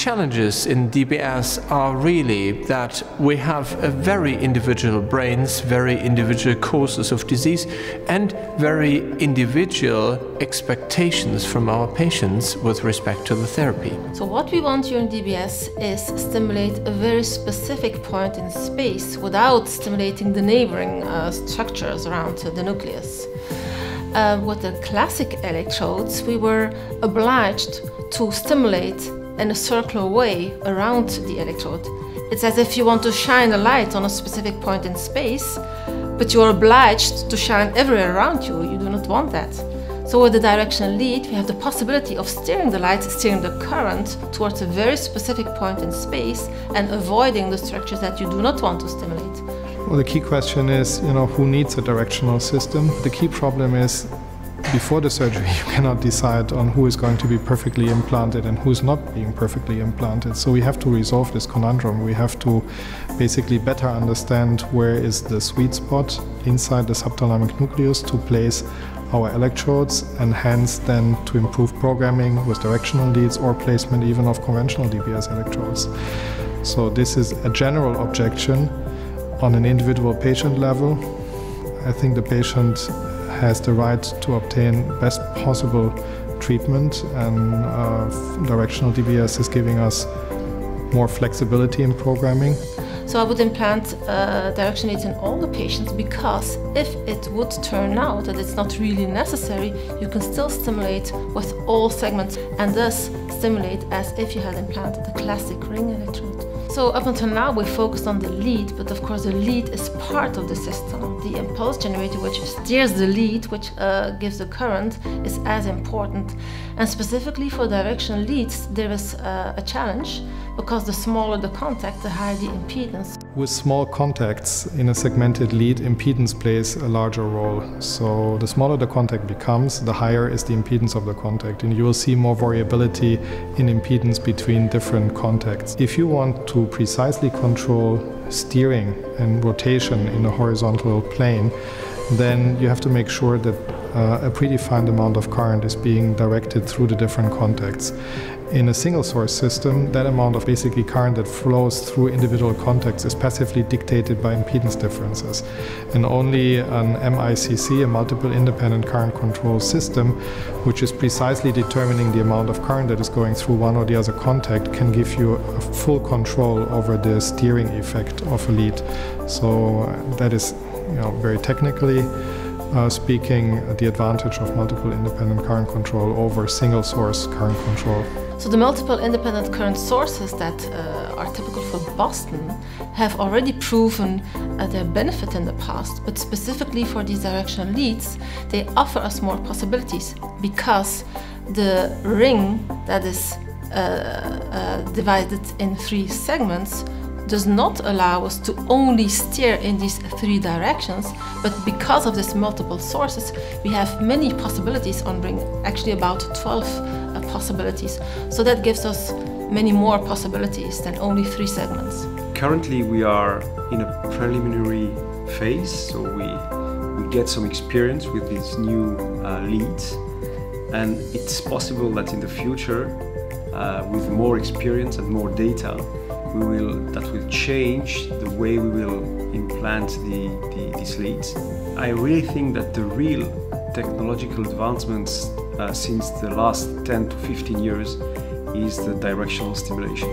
challenges in DBS are really that we have a very individual brains, very individual courses of disease, and very individual expectations from our patients with respect to the therapy. So what we want here in DBS is stimulate a very specific point in space without stimulating the neighboring structures around the nucleus. With the classic electrodes, we were obliged to stimulate in a circular way around the electrode. It's as if you want to shine a light on a specific point in space, but you are obliged to shine everywhere around you. You do not want that. So with the directional lead, we have the possibility of steering the light, steering the current towards a very specific point in space and avoiding the structures that you do not want to stimulate. Well, the key question is, who needs a directional system? The key problem is, before the surgery, you cannot decide on who is going to be perfectly implanted and who is not being perfectly implanted. So we have to resolve this conundrum. We have to basically better understand where is the sweet spot inside the subthalamic nucleus to place our electrodes, and hence then to improve programming with directional leads or placement even of conventional DBS electrodes. So this is a general objection. On an individual patient level, I think the patient has the right to obtain best possible treatment, and directional DBS is giving us more flexibility in programming. So I would implant direction leads in all the patients, because if it would turn out that it's not really necessary, you can still stimulate with all segments and thus stimulate as if you had implanted a classic ring electrode. So up until now we focused on the lead, but of course the lead is part of the system. The impulse generator, which steers the lead, which gives the current, is as important. And specifically for directional leads, there is a challenge, because the smaller the contact, the higher the impedance. With small contacts in a segmented lead, impedance plays a larger role. So the smaller the contact becomes, the higher is the impedance of the contact, and you will see more variability in impedance between different contacts. If you want to precisely control steering and rotation in a horizontal plane, then you have to make sure that a predefined amount of current is being directed through the different contacts. In a single source system, that amount of basically current that flows through individual contacts is passively dictated by impedance differences. And only an MICC, a multiple independent current control system, which is precisely determining the amount of current that is going through one or the other contact, can give you a full control over the steering effect of a lead. So that is, very technically speaking, the advantage of multiple independent current control over single source current control. So the multiple independent current sources that are typical for Boston have already proven their benefit in the past, but specifically for these directional leads, they offer us more possibilities, because the ring that is divided in 3 segments does not allow us to only steer in these 3 directions, but because of these multiple sources, we have many possibilities on ring, actually about 12 possibilities. So that gives us many more possibilities than only 3 segments. Currently we are in a preliminary phase, so we get some experience with these new leads, and it's possible that in the future, with more experience and more data, that will change the way we will implant these leads. I really think that the real technological advancements since the last 10 to 15 years is the directional stimulation.